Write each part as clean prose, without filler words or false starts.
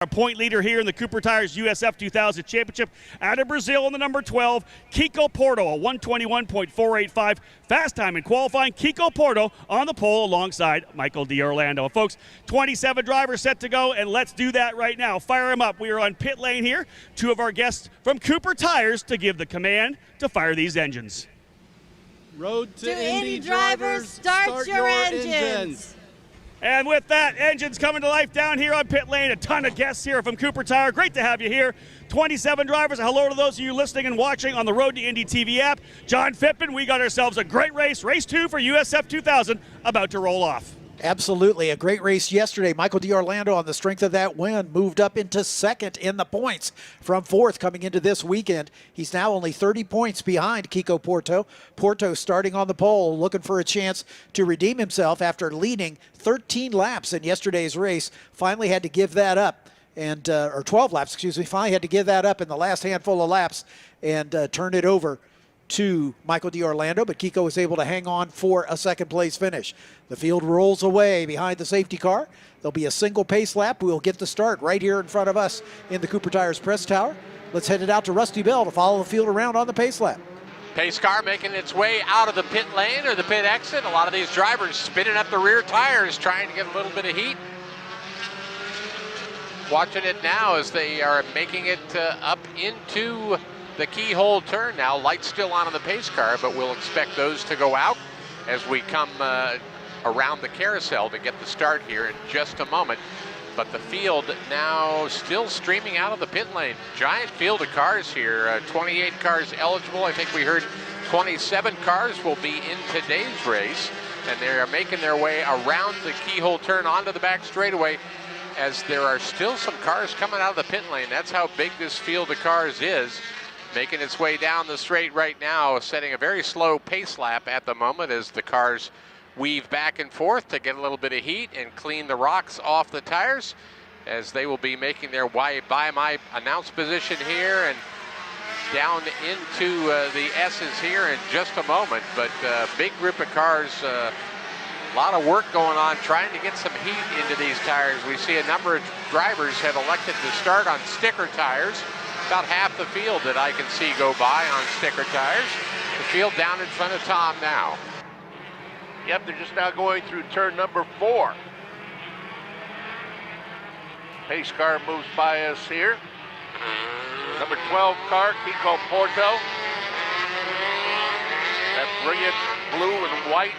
Our point leader here in the Cooper Tires USF 2000 Championship out of Brazil in the number 12, Kiko Porto, a 121.485 fast time in qualifying. Kiko Porto on the pole alongside Michael D'Orlando. Folks, 27 drivers set to go, and let's do that right now. Fire them up. We are on pit lane here. Two of our guests from Cooper Tires to give the command to fire these engines. Road to Indy drivers, start your engines. And with that, engines coming to life down here on pit lane. A ton of guests here from Cooper Tire. Great to have you here. 27 drivers. Hello to those of you listening and watching on the Road to Indy TV app. John Fippen, we got ourselves a great race. Race 2 for USF 2000 about to roll off. Absolutely. A great race yesterday. Michael D'Orlando, on the strength of that win, moved up into second in the points from fourth coming into this weekend. He's now only 30 points behind Kiko Porto. Porto starting on the pole, looking for a chance to redeem himself after leading 13 laps in yesterday's race. Finally had to give that up, and or 12 laps, excuse me. Finally had to give that up in the last handful of laps and turn it over to Michael D'Orlando, but Kiko was able to hang on for a second place finish. The field rolls away behind the safety car. There'll be a single pace lap. We'll get the start right here in front of us in the Cooper Tires press tower. Let's head it out to Rusty Bell to follow the field around on the pace lap. Pace car making its way out of the pit lane or the pit exit. A lot of these drivers spinning up the rear tires, trying to get a little bit of heat. Watching it now as they are making it up into the keyhole turn now. Lights still on the pace car, but we'll expect those to go out as we come around the carousel to get the start here in just a moment. But the field now still streaming out of the pit lane. Giant field of cars here, 28 cars eligible. I think we heard 27 cars will be in today's race, and they are making their way around the keyhole turn onto the back straightaway as there are still some cars coming out of the pit lane. That's how big this field of cars is. Making its way down the straight right now, setting a very slow pace lap at the moment as the cars weave back and forth to get a little bit of heat and clean the rocks off the tires, as they will be making their way by my announce position here and down into the S's here in just a moment. But big group of cars, a lot of work going on trying to get some heat into these tires. We see a number of drivers have elected to start on sticker tires. About half the field that I can see go by on sticker tires. The field down in front of Tom now. Yep, they're just now going through turn number 4. Pace car moves by us here. Number 12 car, Kiko Porto. That brilliant blue and white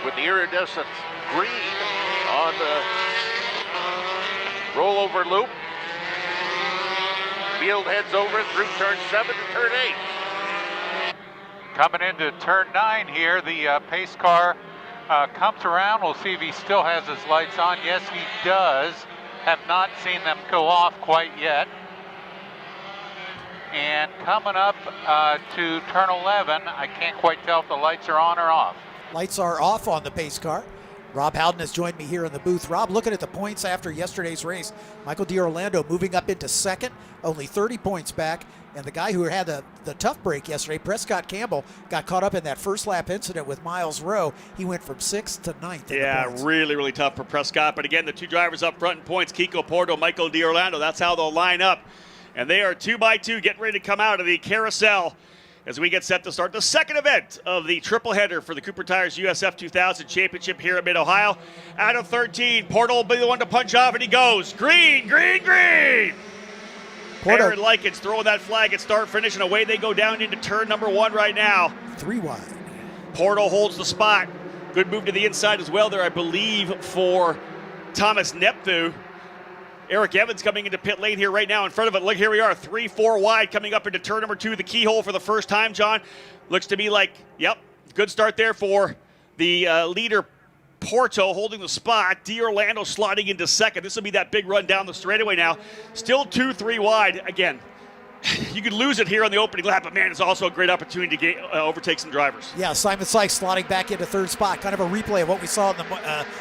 with the iridescent green on the rollover loop. Field heads over through turn 7 to turn 8. Coming into turn 9 here, the pace car comes around. We'll see if he still has his lights on. Yes, he does. Have not seen them go off quite yet. And coming up to turn 11, I can't quite tell if the lights are on or off. Lights are off on the pace car. Rob Howden has joined me here in the booth. Rob, looking at the points after yesterday's race, Michael D'Orlando moving up into second, only 30 points back. And the guy who had the tough break yesterday, Prescott Campbell, got caught up in that first lap incident with Miles Rowe. He went from 6th to 9th. Yeah, really, really tough for Prescott. But again, the two drivers up front in points, Kiko Porto, Michael D'Orlando, that's how they'll line up. And they are 2 by 2 getting ready to come out of the carousel as we get set to start the second event of the triple header for the Cooper Tires USF 2000 Championship here at Mid-Ohio. Out of 13, Porto will be the one to punch off, and he goes green, green, green. Porto. Aaron Likens throwing that flag at start, finish, and away they go down into turn number 1 right now. 3 wide. Porto holds the spot. Good move to the inside as well there, I believe, for Thomas Nepthu. Eric Evans coming into pit lane here right now in front of it. Look, here we are, 3-4 wide coming up into turn number 2, the keyhole for the first time, John. Looks to be like, yep, good start there for the leader, Porto, holding the spot. D'Orlando slotting into second. This will be that big run down the straightaway now. Still 2-3 wide. Again, You could lose it here on the opening lap, but man, it's also a great opportunity to overtake some drivers. Yeah, Simon Sykes slotting back into third spot. Kind of a replay of what we saw in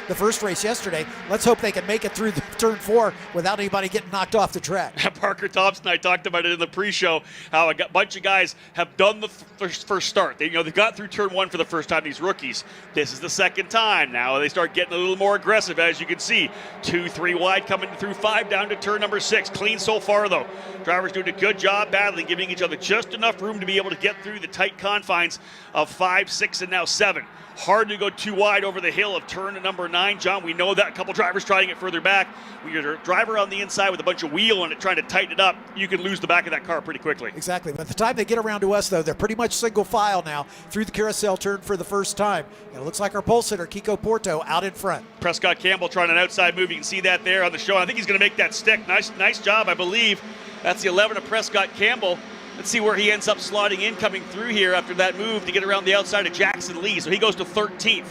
the first race yesterday. Let's hope they can make it through the turn 4 without anybody getting knocked off the track. Parker Thompson, I talked about it in the pre-show, how a bunch of guys have done the first start. They got through turn 1 for the first time, these rookies. This is the second time. Now they start getting a little more aggressive, as you can see. 2, 3 wide coming through 5 down to turn number 6. Clean so far, though. Drivers doing a good job battling, giving each other just enough room to be able to get through the tight confines of 5, 6, and now 7. Hard to go too wide over the hill of turn number 9, John. We know that. A couple drivers trying it further back. When you're a driver on the inside with a bunch of wheel on it trying to tighten it up, you can lose the back of that car pretty quickly. Exactly. By the time they get around to us, though, they're pretty much single file now through the carousel turn for the first time. And it looks like our pole sitter, Kiko Porto, out in front. Prescott Campbell trying an outside move. You can see that there on the show. I think he's going to make that stick. Nice job, I believe. That's the 11 of Prescott Campbell. Let's see where he ends up slotting in coming through here after that move to get around the outside of Jackson Lee. So he goes to 13th.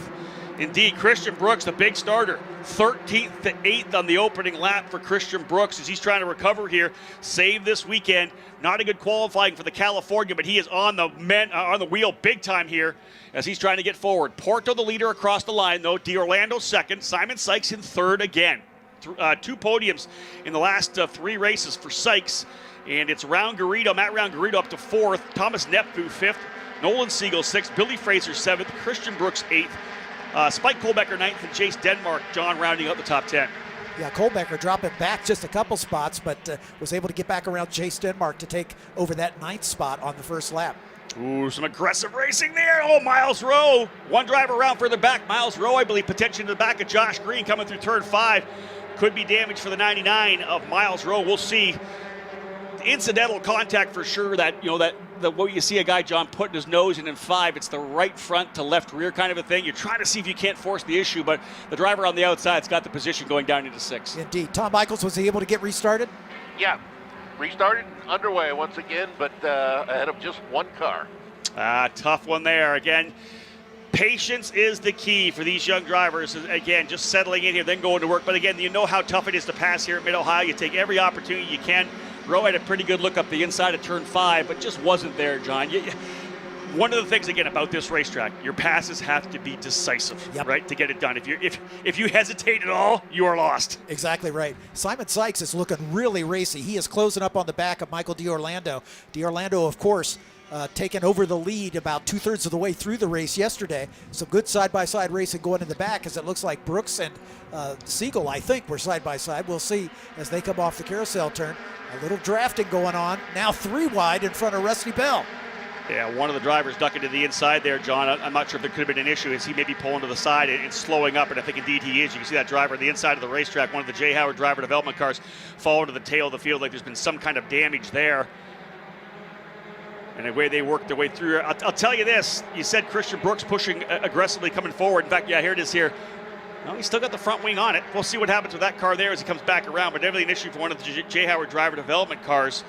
Indeed, Christian Brooks, the big starter, 13th to 8th on the opening lap for Christian Brooks as he's trying to recover here, save this weekend. Not a good qualifying for the California, but he is on the wheel big time here as he's trying to get forward. Porto the leader across the line, though. D'Orlando second. Simon Sykes in third again. 2 podiums in the last 3 races for Sykes. And it's Matt Garrido up to 4th, Thomas Nepfu 5th, Nolan Siegel 6th, Billy Fraser 7th, Christian Brooks 8th, Spike Kohlbecker 9th, and Chase Denmark, John, rounding out the top 10. Yeah, Kohlbecker dropping back just a couple spots, but was able to get back around Chase Denmark to take over that 9th spot on the first lap. Ooh, some aggressive racing there. Oh, Miles Rowe. One driver around further back. Miles Rowe, I believe, potentially to the back of Josh Green coming through turn 5. Could be damage for the 99 of Miles Rowe. We'll see. Incidental contact for sure. That what you see a guy, John, putting his nose in 5. It's the right front to left rear kind of a thing. You're trying to see if you can't force the issue, but the driver on the outside's got the position going down into 6. Indeed. Tom Michaels, was he able to get restarted? Yeah, restarted, underway once again, but ahead of just one car. Tough one there. Again, patience is the key for these young drivers. Again, just settling in here, then going to work. But again, you know how tough it is to pass here at Mid-Ohio. You take every opportunity you can. Rowe had a pretty good look up the inside of turn 5, but just wasn't there, John. One of the things, again, about this racetrack, your passes have to be decisive, right, to get it done. If you hesitate at all, you are lost. Exactly right. Simon Sykes is looking really racy. He is closing up on the back of Michael D'Orlando. D'Orlando, of course, taken over the lead about 2/3 of the way through the race yesterday. Some good side-by-side racing going in the back as it looks like Brooks and Siegel, I think, were side-by-side. We'll see as they come off the carousel turn. A little drafting going on. Now 3 wide in front of Rusty Bell. Yeah, one of the drivers ducking to the inside there, John. I'm not sure if there could have been an issue as he may be pulling to the side and slowing up, and I think indeed he is. You can see that driver on the inside of the racetrack, one of the J. Howard driver development cars, falling to the tail of the field like there's been some kind of damage there. And the way they worked their way through, I'll tell you this. You said Christian Brooks pushing aggressively coming forward. In fact, yeah, here it is here. Well, he's still got the front wing on it. We'll see what happens with that car there as he comes back around, but definitely an issue for one of the J. Howard driver development cars.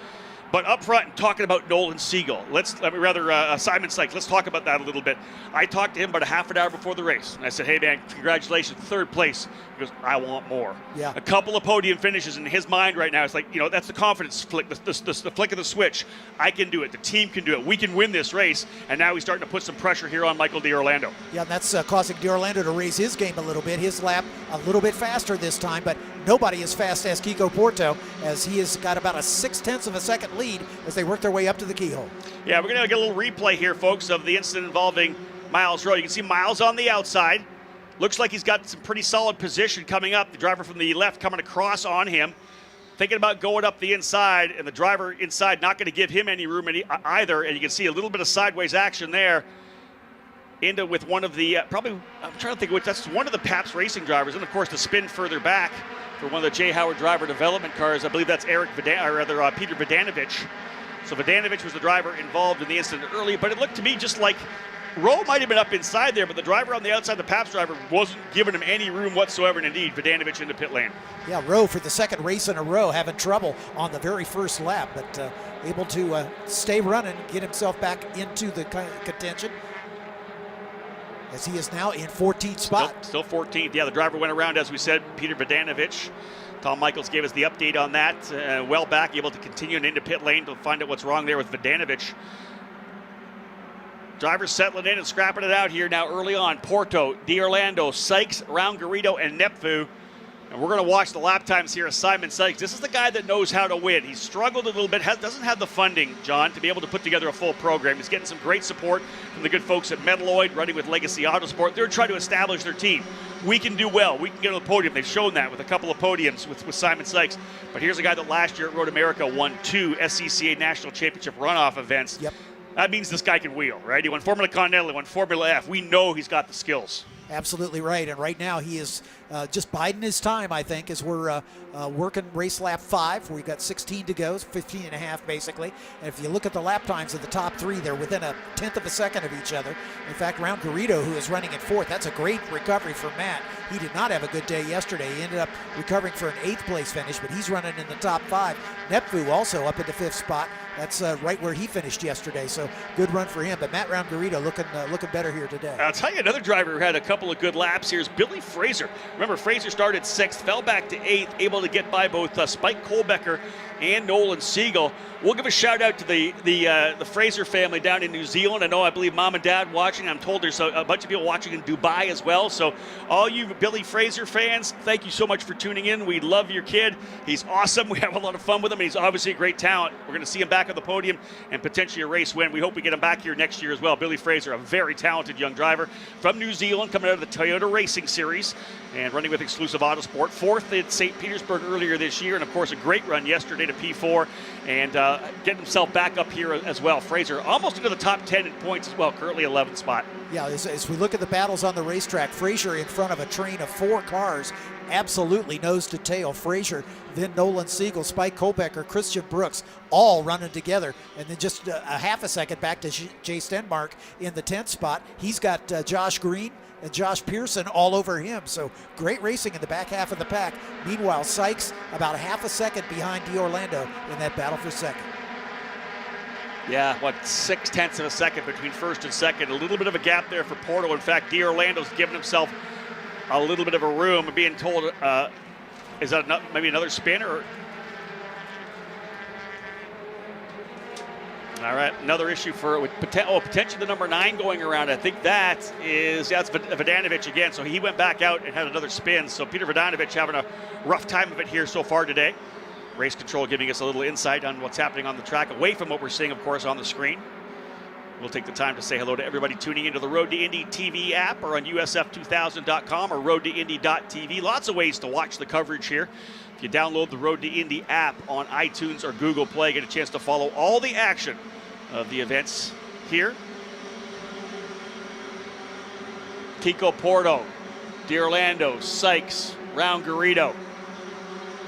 But up front, talking about Nolan Siegel, Simon Sykes, let's talk about that a little bit. I talked to him about a half an hour before the race, and I said, hey, man, congratulations, 3rd place. He goes, I want more. Yeah. A couple of podium finishes in his mind right now. It's like, that's the confidence flick, the flick of the switch. I can do it. The team can do it. We can win this race. And now he's starting to put some pressure here on Michael D'Orlando. Yeah, and that's causing D'Orlando to raise his game a little bit. His lap a little bit faster this time, but nobody as fast as Kiko Porto, as he has got about a 0.6 of a second lead as they work their way up to the keyhole. Yeah, we're going to get a little replay here, folks, of the incident involving Miles Rowe. You can see Miles on the outside. Looks like he's got some pretty solid position coming up. The driver from the left coming across on him. Thinking about going up the inside, and the driver inside not going to give him any room either. And you can see a little bit of sideways action there with one of the, I'm trying to think which, that's one of the Pabst Racing drivers. And, of course, the spin further back for one of the J. Howard driver development cars. I believe that's Peter Vodanovich. So Vodanovich was the driver involved in the incident early, but it looked to me just like Rowe might have been up inside there, but the driver on the outside, the Pabst driver, wasn't giving him any room whatsoever, and indeed, Vodanovich into pit lane. Yeah, Rowe for the 2nd race in a row, having trouble on the very first lap, but able to stay running, get himself back into the contention. as he is now in 14th spot. Still 14th. Yeah, the driver went around, as we said, Peter Vodanovic. Tom Michaels gave us the update on that. Well back, able to continue into pit lane to find out what's wrong there with Vodanovic. Drivers settling in and scrapping it out here now early on. Porto, D'Orlando, Sykes, Round-Garrido, and Nepfu. And we're going to watch the lap times here of Simon Sykes. This is the guy that knows how to win. He's struggled a little bit, doesn't have the funding, John, to be able to put together a full program. He's getting some great support from the good folks at Metalloid, running with Legacy Autosport. They're trying to establish their team. We can do well. We can get on the podium. They've shown that with a couple of podiums with Simon Sykes. But here's a guy that last year at Road America won 2 SCCA National Championship runoff events. Yep. That means this guy can wheel, right? He won Formula Continental, he won Formula F. We know he's got the skills. Absolutely right. And right now he is just biding his time, I think, as we're working race lap 5. We've got 16 to go, 15 and a half basically. And if you look at the lap times of the top 3, they're within a 1/10 of a second of each other. In fact, Round-Garrido, who is running in 4th, that's a great recovery for Matt. He did not have a good day yesterday. He ended up recovering for an 8th place finish, but he's running in the top 5. Nepfu also up into 5th spot. That's right where he finished yesterday, so good run for him. But Matt Round-Garrido looking better here today. I'll tell you, another driver who had a couple of good laps here is Billy Fraser. Remember, Fraser started 6th, fell back to 8th, able to get by both Spike Kohlbecker and Nolan Siegel. We'll give a shout out to the Fraser family down in New Zealand. I believe Mom and Dad watching. I'm told there's a bunch of people watching in Dubai as well. So all you Billy Fraser fans, thank you so much for tuning in. We love your kid. He's awesome. We have a lot of fun with him. He's obviously a great talent. We're going to see him back on the podium and potentially a race win. We hope we get him back here next year as well. Billy Fraser, a very talented young driver from New Zealand, coming out of the Toyota Racing Series and running with Exclusive Autosport. 4th in St. Petersburg earlier this year, and of course a great run yesterday to P4, and getting himself back up here as well. Fraser almost into the top 10 in points as well, currently 11th spot. Yeah, as we look at the battles on the racetrack, Fraser in front of a train of 4 cars, absolutely nose to tail. Fraser, then Nolan Siegel, Spike Kohlbecker, Christian Brooks, all running together. And then just a half a second back to Jay Stenmark in the 10th spot. He's got Josh Green and Josh Pearson all over him. So great racing in the back half of the pack. Meanwhile, Sykes about a half a second behind D'Orlando in that battle for second. Yeah, 0.6 of a second between first and second. A little bit of a gap there for Porto. In fact, D'Orlando's given himself a little bit of a room. Being told, is that maybe another spin? Or all right, another issue for potentially the number 9 going around. I think that's Vodanovic again. So he went back out and had another spin. So Peter Vodanovic having a rough time of it here so far today. Race Control giving us a little insight on what's happening on the track, away from what we're seeing, of course, on the screen. We'll take the time to say hello to everybody tuning into the Road to Indy TV app or on USF2000.com or roadtoindy.tv. Lots of ways to watch the coverage here. If you download the Road to Indy app on iTunes or Google Play, get a chance to follow all the action of the events here. Kiko Porto, D'Orlando, Sykes, Round-Garrido,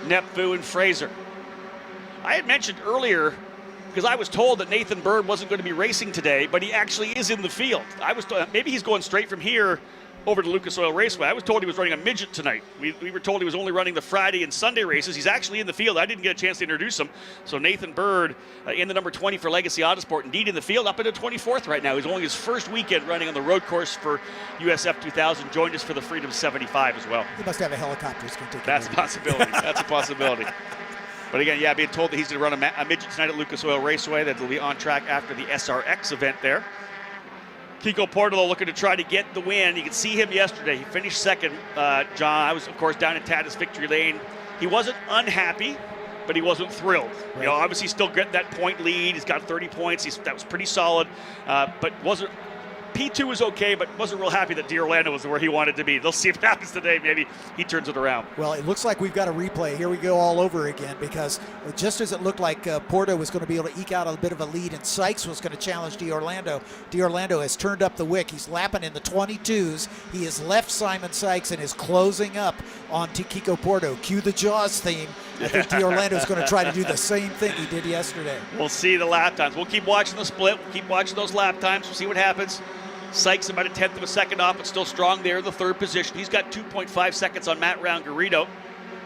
Nepfu, and Fraser. I had mentioned earlier, because I was told that Nathan Bird wasn't going to be racing today, but he actually is in the field. I was told maybe he's going straight from here over to Lucas Oil Raceway. I was told he was running a midget tonight. We were told he was only running the Friday and Sunday races. He's actually in the field. I didn't get a chance to introduce him. So Nathan Bird in the number 20 for Legacy Autosport, indeed in the field, up into 24th right now. He's only his first weekend running on the road course for USF 2000. Joined us for the Freedom 75 as well. He must have a helicopter. He's going to take That's a possibility. That's a possibility. But again, yeah, being told that he's going to run a midget tonight at Lucas Oil Raceway. That'll be on track after the SRX event there. Kiko Porto looking to try to get the win. You can see him yesterday. He finished second, John. I was, of course, down in Tatis Victory Lane. He wasn't unhappy, but he wasn't thrilled. Right. Obviously still getting that point lead. He's got 30 points. That was pretty solid, but wasn't. P2 was okay, but wasn't real happy that D'Orlando was where he wanted to be. They'll see what happens today. Maybe he turns it around. Well, it looks like we've got a replay. Here we go all over again, because just as it looked like Porto was going to be able to eke out a bit of a lead and Sykes was going to challenge D'Orlando, D'Orlando has turned up the wick. He's lapping in the 22s. He has left Simon Sykes and is closing up on Kiko Porto. Cue the Jaws theme. I think D'Orlando is going to try to do the same thing he did yesterday. We'll see the lap times. We'll keep watching the split. We'll keep watching those lap times. We'll see what happens. Sykes about a 1/10 of a second off, but still strong there in the 3rd position. He's got 2.5 seconds on Matt Round-Garrido.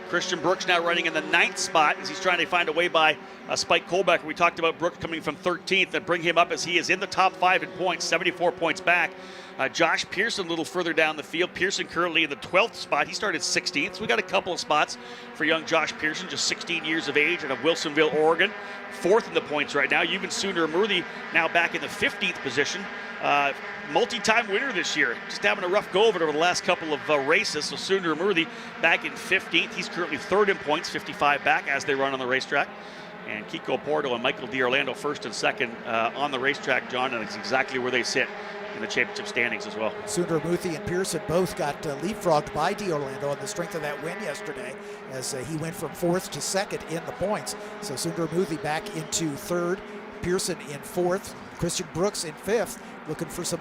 Christian Brooks now running in the 9th spot as he's trying to find a way by Spike Kohlbecker. We talked about Brooks coming from 13th and bring him up as he is in the top 5 in points, 74 points back. Josh Pearson a little further down the field. Pearson currently in the 12th spot. He started 16th, so we got a couple of spots for young Josh Pearson, just 16 years of age, out of Wilsonville, Oregon. 4th in the points right now. Yuvan Sundaramurthy now back in the 15th position. Multi-time winner this year. Just having a rough go of it over the last couple of races. So Sundaramurthy back in 15th. He's currently 3rd in points, 55 back as they run on the racetrack. And Kiko Porto and Michael D'Orlando 1st and 2nd on the racetrack, John, and it's exactly where they sit in the championship standings as well. Sundaramurthy and Pearson both got leapfrogged by D'Orlando on the strength of that win yesterday, as he went from 4th to 2nd in the points. So Sundaramurthy back into 3rd, Pearson in 4th, Christian Brooks in 5th, looking for some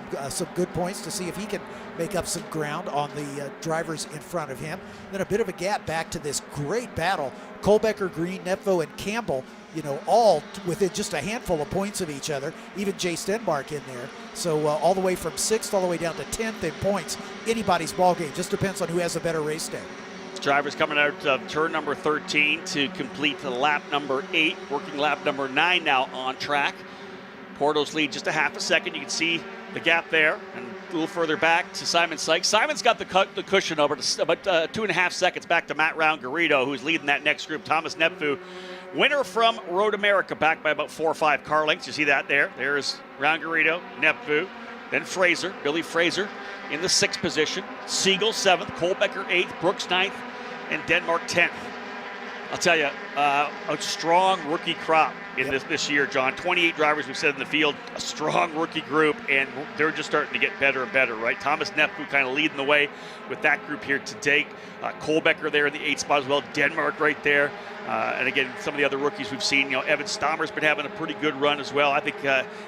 good points to see if he can make up some ground on the drivers in front of him. Then a bit of a gap back to this great battle. Kohlbecker, Green, Nepvo, and Campbell, all within just a handful of points of each other, even Jay Stenmark in there. So all the way from 6th all the way down to 10th in points. Anybody's ball game, just depends on who has a better race day. Drivers coming out of turn number 13 to complete the lap number 8, working lap number 9 now on track. Porto's lead just a half a second. You can see the gap there, and a little further back to Simon Sykes. Simon's got the cushion over to about 2.5 seconds back to Matt Round-Garrido, who's leading that next group. Thomas Nepfu, winner from Road America, back by about 4 or 5 car lengths. You see that there. There's Round-Garrido, Nepfu, then Fraser, Billy Fraser in the 6th position. Siegel 7th, Kohlbecker 8th, Brooks 9th, and Denmark 10th. I'll tell you, a strong rookie crop in this year, John. 28 drivers we've said in the field, a strong rookie group, and they're just starting to get better and better, right? Thomas Nepfu kind of leading the way with that group here today. Kohlbecker there in the 8th spot as well. Denmark right there. And again, some of the other rookies we've seen, Evan Stammer's been having a pretty good run as well. I think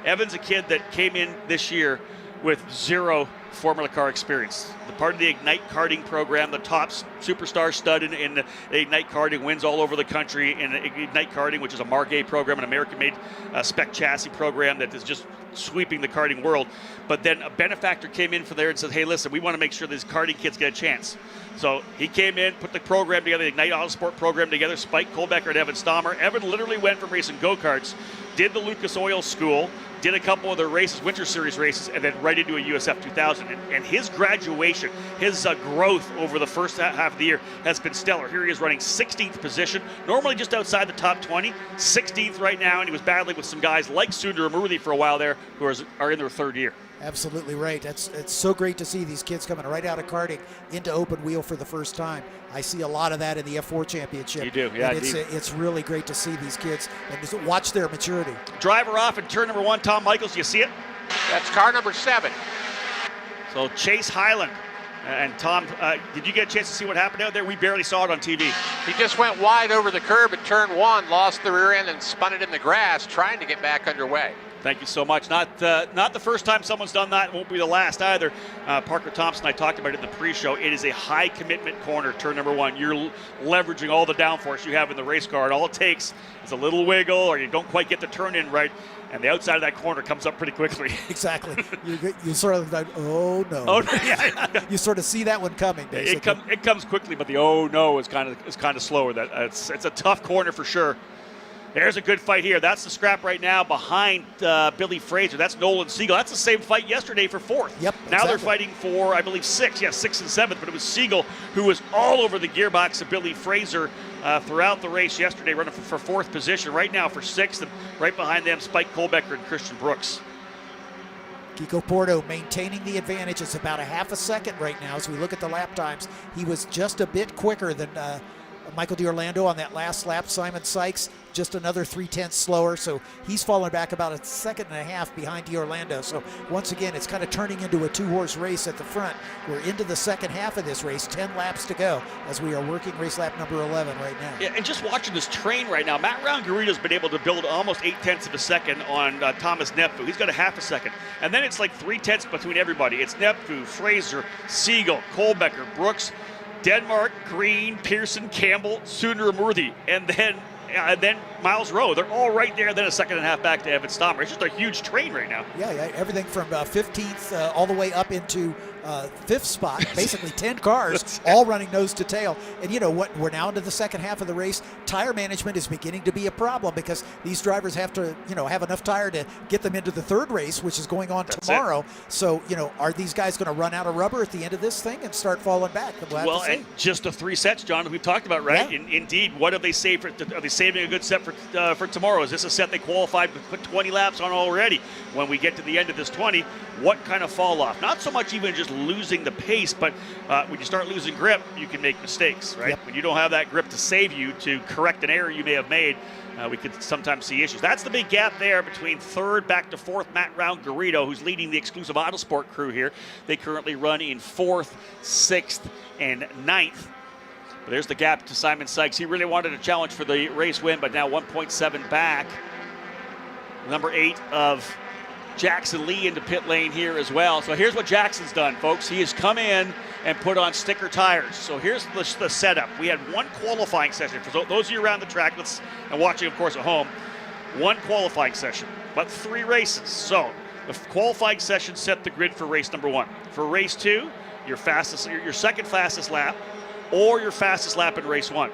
Evan's a kid that came in this year with 0 Formula car experience. The part of the Ignite karting program, the top superstar stud in the Ignite karting, wins all over the country in Ignite karting, which is a Margay program, an American-made spec chassis program that is just sweeping the karting world. But then a benefactor came in for there and said, hey, listen, we want to make sure these karting kids get a chance. So he came in, put the program together, the Ignite Autosport program together, Spike Kohlbecker and Evan Stammer. Evan literally went from racing go-karts, did the Lucas Oil School, did a couple of the races, Winter Series races, and then right into a USF 2000. And his graduation, his growth over the first half of the year has been stellar. Here he is running 16th position, normally just outside the top 20, 16th right now, and he was battling with some guys like Sundaramurthy for a while there who are in their 3rd year. Absolutely right. It's so great to see these kids coming right out of karting into open wheel for the first time. I see a lot of that in the F4 Championship. You do, yeah. And it's really great to see these kids and just watch their maturity. Driver off in turn number 1, Tom Michaels. You see it? That's car number 7. So Chase Highland. And Tom, did you get a chance to see what happened out there? We barely saw it on TV. He just went wide over the curb at turn 1, lost the rear end and spun it in the grass, trying to get back underway. Thank you so much. Not the first time someone's done that. It won't be the last either. Parker Thompson, I talked about it in the pre-show. It is a high commitment corner, turn number 1. You're leveraging all the downforce you have in the race car, and all it takes is a little wiggle, or you don't quite get the turn in right, and the outside of that corner comes up pretty quickly. Exactly. you sort of like, oh no. Oh, yeah. You sort of see that one coming, basically. It comes quickly, but the oh no is kind of slower. It's a tough corner for sure. There's a good fight here. That's the scrap right now behind Billy Fraser. That's Nolan Siegel. That's the same fight yesterday for 4th. Yep. Now they're fighting for, I believe, 6th. Yeah, 6th and 7th. But it was Siegel who was all over the gearbox of Billy Fraser throughout the race yesterday, running for 4th position. Right now for 6th, and right behind them, Spike Kohlbecker and Christian Brooks. Kiko Porto maintaining the advantage. It's about a half a second right now as we look at the lap times. He was just a bit quicker than Michael D'Orlando on that last lap. Simon Sykes just another 0.3 slower, so he's fallen back about a second and a half behind D'Orlando. So once again, it's kind of turning into a 2-horse race at the front. We're into the second half of this race, 10 laps to go as we are working race lap number 11 right now. Yeah, and just watching this train right now, Matt Round-Garrido's been able to build almost 0.8 of a second on Thomas Nepfu. He's got a half a second. And then it's like 0.3 between everybody. It's Nepfu, Fraser, Siegel, Kohlbecker, Brooks, Denmark, Green, Pearson, Campbell, Sundaramurthy, and then Miles Rowe. They're all right there, then a second and a half back to Evan Stammer. It's just a huge train right now. Yeah, everything from 15th all the way up into fifth spot, basically 10 cars, all running nose to tail. And you know what? We're now into the second half of the race. Tire management is beginning to be a problem because these drivers have to, have enough tire to get them into the third race, which is going on tomorrow. So, are these guys going to run out of rubber at the end of this thing and start falling back? Well, and just the 3 sets, John, we've talked about, right? Yeah. Indeed, what have they saved for? Are they saving a good set for tomorrow? Is this a set they qualified to put 20 laps on already? When we get to the end of this 20, what kind of fall off? Not so much even just losing the pace, but when you start losing grip, you can make mistakes, right? Yep. When you don't have that grip to save you, to correct an error you may have made, we could sometimes see issues. That's the big gap there between third back to fourth. Matt Round-Garrido, who's leading the exclusive Autosport crew here. They currently run in 4th, 6th, and 9th. But there's the gap to Simon Sykes. He really wanted a challenge for the race win, but now 1.7 back. Number 8 of Jackson Lee into pit lane here as well. So here's what Jackson's done, folks. He has come in and put on sticker tires. So here's the setup. We had one qualifying session. For those of you around the track and watching, of course, at home, one qualifying session, but 3 races. So the qualifying session set the grid for race number 1. For race 2, your second fastest lap, or your fastest lap in race 1.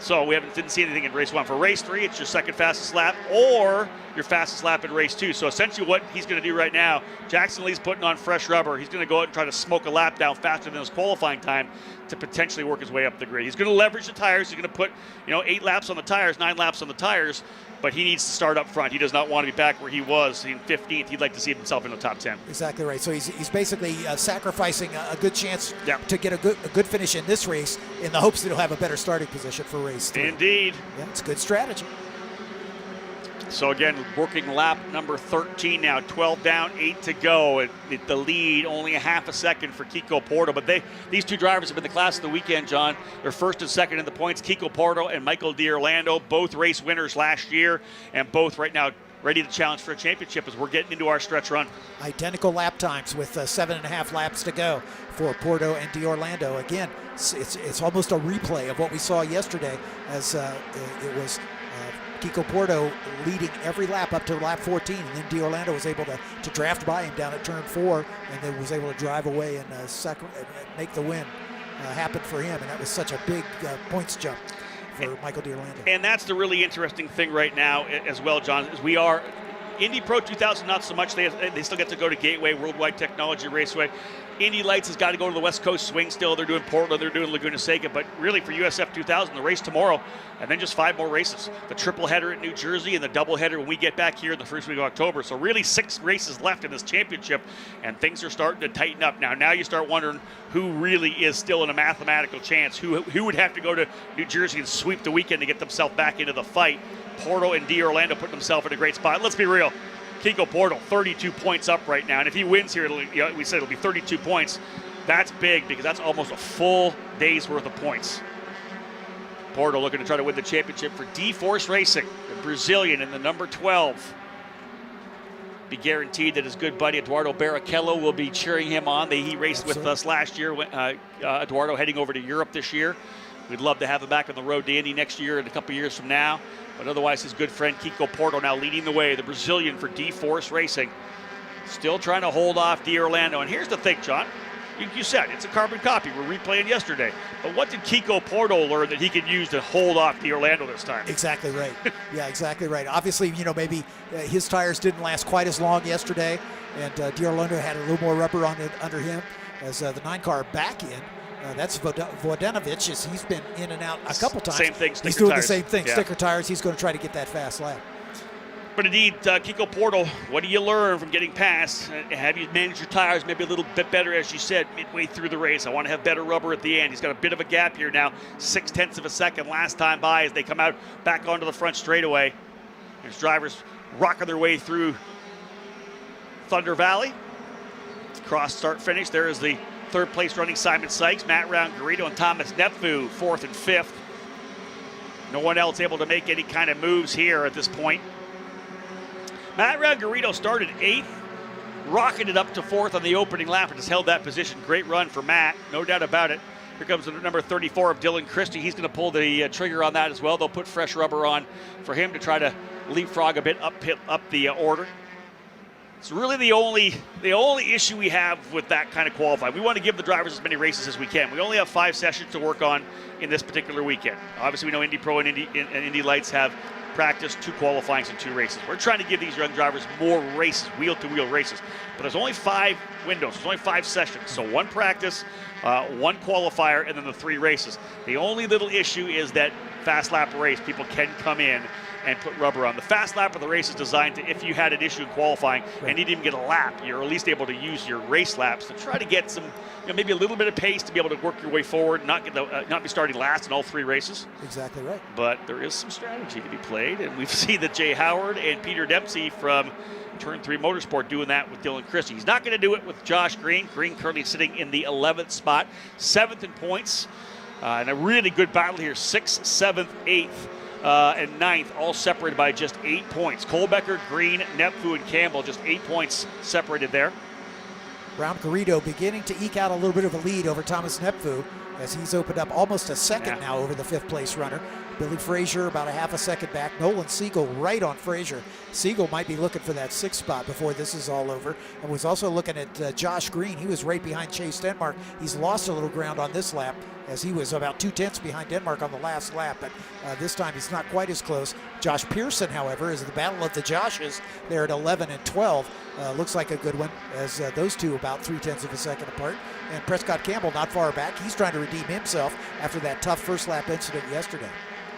So we didn't see anything in race 1. For race 3, it's your second fastest lap or your fastest lap in race 2. So essentially what he's going to do right now, Jackson Lee's putting on fresh rubber. He's going to go out and try to smoke a lap down faster than his qualifying time to potentially work his way up the grid. He's going to leverage the tires. He's going to put 8 laps on the tires, 9 laps on the tires, but he needs to start up front. He does not want to be back where he was in 15th. He'd like to see himself in the top 10. Exactly right. So he's basically sacrificing a good chance Yep. to get a good finish in this race in the hopes that he'll have a better starting position for race 3. Indeed. Yeah, it's good strategy. So again, working lap number 13 now, 12 down, 8 to go. At the lead, only a half a second for Kiko Porto. But these 2 drivers have been the class of the weekend, John. They're first and second in the points. Kiko Porto and Michael D'Orlando, both race winners last year, and both right now ready to challenge for a championship as we're getting into our stretch run. Identical lap times with 7.5 laps to go for Porto and D'Orlando. Again, it's almost a replay of what we saw yesterday, as it was Kiko Porto leading every lap up to lap 14, and then D'Orlando was able to draft by him down at turn 4, and then was able to drive away and make the win happen for him. And that was such a big points jump for Michael D'Orlando. And that's the really interesting thing right now as well, John, is we are Indy Pro 2000, not so much. They still get to go to Gateway, Worldwide Technology Raceway. Indy Lights has got to go to the West Coast swing still. They're doing Portland, they're doing Laguna Seca, but really for USF 2000, the race tomorrow, and then just 5 more races. The triple header at New Jersey and the double header when we get back here in the first week of October. So really 6 races left in this championship, and things are starting to tighten up now. Now you start wondering who really is still in a mathematical chance. Who would have to go to New Jersey and sweep the weekend to get themselves back into the fight. Porto and D'Orlando put themselves in a great spot. Let's be real. Kiko Porto, 32 points up right now. And if he wins here, we said it'll be 32 points. That's big because that's almost a full day's worth of points. Porto looking to try to win the championship for D-Force Racing, the Brazilian in the number 12. Be guaranteed that his good buddy Eduardo Barrichello will be cheering him on. He raced with us last year. Eduardo heading over to Europe this year. We'd love to have him back on the road to Indy next year and a couple years from now. But otherwise, his good friend Kiko Porto now leading the way, the Brazilian for D-Force Racing. Still trying to hold off D'Orlando. And here's the thing, John. You said it's a carbon copy. We're replaying yesterday. But what did Kiko Porto learn that he could use to hold off D'Orlando this time? Exactly right. Yeah, exactly right. Obviously, maybe his tires didn't last quite as long yesterday, and D'Orlando had a little more rubber on it under him as the 9 car back in. That's Vodanovic. He's been in and out a couple times. Same thing, he's doing tires. The same thing, yeah. Sticker tires. He's going to try to get that fast lap. But indeed, Kiko Porto, what do you learn from getting past? Have you managed your tires maybe a little bit better, as you said, midway through the race? I want to have better rubber at the end. He's got a bit of a gap here now, 0.6 of a second last time by as they come out back onto the front straightaway. There's drivers rocking their way through Thunder Valley. Cross start finish. There is the 3rd place running Simon Sykes, Matt Round-Garrido, and Thomas Nepfu, 4th and 5th. No one else able to make any kind of moves here at this point. Matt Round-Garrido started 8th, rocketed up to 4th on the opening lap and has held that position. Great run for Matt, no doubt about it. Here comes the number 34 of Dylan Christie. He's going to pull the trigger on that as well. They'll put fresh rubber on for him to try to leapfrog a bit up the order. It's really the only issue we have with that kind of qualifying. We want to give the drivers as many races as we can. We only have 5 sessions to work on in this particular weekend. Obviously, we know Indy Pro and Indy Lights have practice, 2 qualifyings and 2 races. We're trying to give these young drivers more races, wheel-to-wheel races. But there's only 5 windows. There's only 5 sessions. So 1 practice, 1 qualifier, and then the 3 races. The only little issue is that fast lap race, people can come in and put rubber on. The fast lap of the race is designed to, if you had an issue in qualifying and you didn't get a lap, you're at least able to use your race laps to try to get some, maybe a little bit of pace to be able to work your way forward, not be starting last in all 3 races. Exactly right. But there is some strategy to be played, and we've seen that Jay Howard and Peter Dempsey from Turn 3 Motorsport doing that with Dylan Christie. He's not going to do it with Josh Green. Green currently sitting in the 11th spot, 7th in points, and a really good battle here, 6th, 7th, 8th. And 9th, all separated by just 8 points. Kohlbecker, Green, Nepfu, and Campbell, just 8 points separated there. Brown Garrido beginning to eke out a little bit of a lead over Thomas Nepfu as he's opened up almost a second now over the 5th place runner. Billy Frazier about a half a second back. Nolan Siegel right on Frazier. Siegel might be looking for that 6th spot before this is all over, and was also looking at Josh Green. He was right behind Chase Denmark. He's lost a little ground on this lap as he was about 2/10 behind Denmark on the last lap, but this time he's not quite as close. Josh Pearson, however, is the battle of the Joshes there at 11 and 12. Looks like a good one as those two about 0.3 of a second apart. And Prescott Campbell not far back. He's trying to redeem himself after that tough first lap incident yesterday.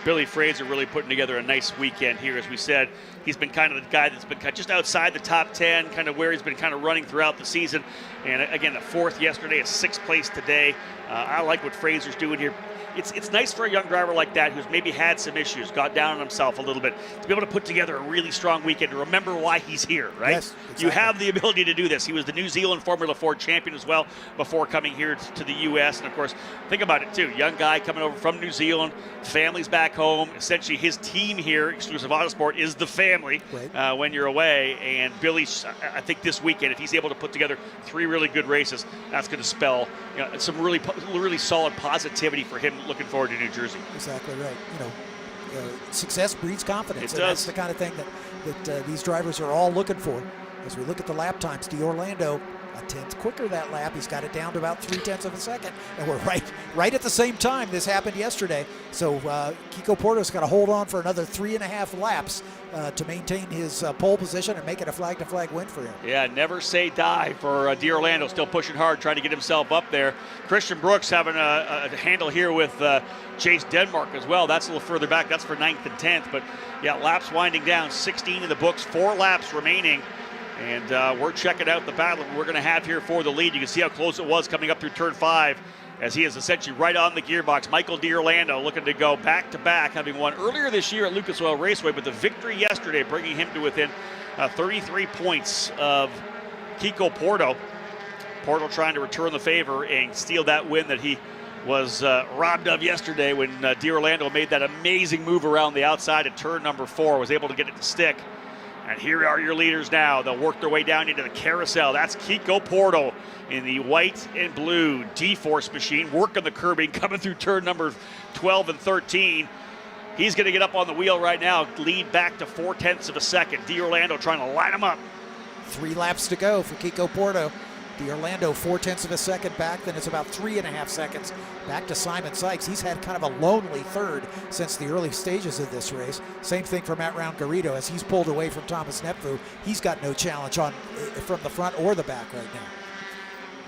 Billy Frazier really putting together a nice weekend here. As we said, he's been kind of the guy that's been just outside the top 10, kind of where he's been kind of running throughout the season. And again, a 4th yesterday, a 6th place today. I like what Frazier's doing here. It's nice for a young driver like that who's maybe had some issues, got down on himself a little bit, to be able to put together a really strong weekend and remember why he's here, right? Yes, exactly. You have the ability to do this. He was the New Zealand Formula 4 champion as well before coming here to the U.S. And, of course, think about it, too. Young guy coming over from New Zealand, family's back home. Essentially, his team here, Exclusive Autosport, is the family when you're away. And Billy, I think this weekend, if he's able to put together 3 really good races, that's going to spell some really solid positivity for him looking forward to New Jersey. Exactly right. Success breeds confidence. It does. That's the kind of thing that these drivers are all looking for. As we look at the lap times, D'Orlando a 10th quicker that lap. He's got it down to about 0.3 of a second. And we're right at the same time this happened yesterday. So Kiko Porto's got to hold on for another 3.5 laps to maintain his pole position and make it a flag-to-flag win for him. Yeah, never say die for D'Orlando, still pushing hard, trying to get himself up there. Christian Brooks having a handle here with Chase Denmark as well. That's a little further back. That's for 9th and 10th. But, yeah, laps winding down. 16 in the books, 4 laps remaining. And we're checking out the battle we're going to have here for the lead. You can see how close it was coming up through turn 5 as he is essentially right on the gearbox. Michael D'Orlando looking to go back-to-back, having won earlier this year at Lucas Oil Raceway, but the victory yesterday bringing him to within 33 points of Kiko Porto. Porto trying to return the favor and steal that win that he was robbed of yesterday when D'Orlando made that amazing move around the outside at turn number 4, was able to get it to stick. And here are your leaders now. They'll work their way down into the carousel. That's Kiko Porto in the white and blue D-Force machine, working the curbing, coming through turn number 12 and 13. He's going to get up on the wheel right now, lead back to 0.4 of a second. D'Orlando trying to line him up. 3 laps to go for Kiko Porto. D'Orlando 0.4 of a second back, then it's about 3.5 seconds back to Simon Sykes. He's had kind of a lonely third since the early stages of this race. Same thing for Matt Round-Garrido as he's pulled away from Thomas Nepfu. He's got no challenge on from the front or the back right now.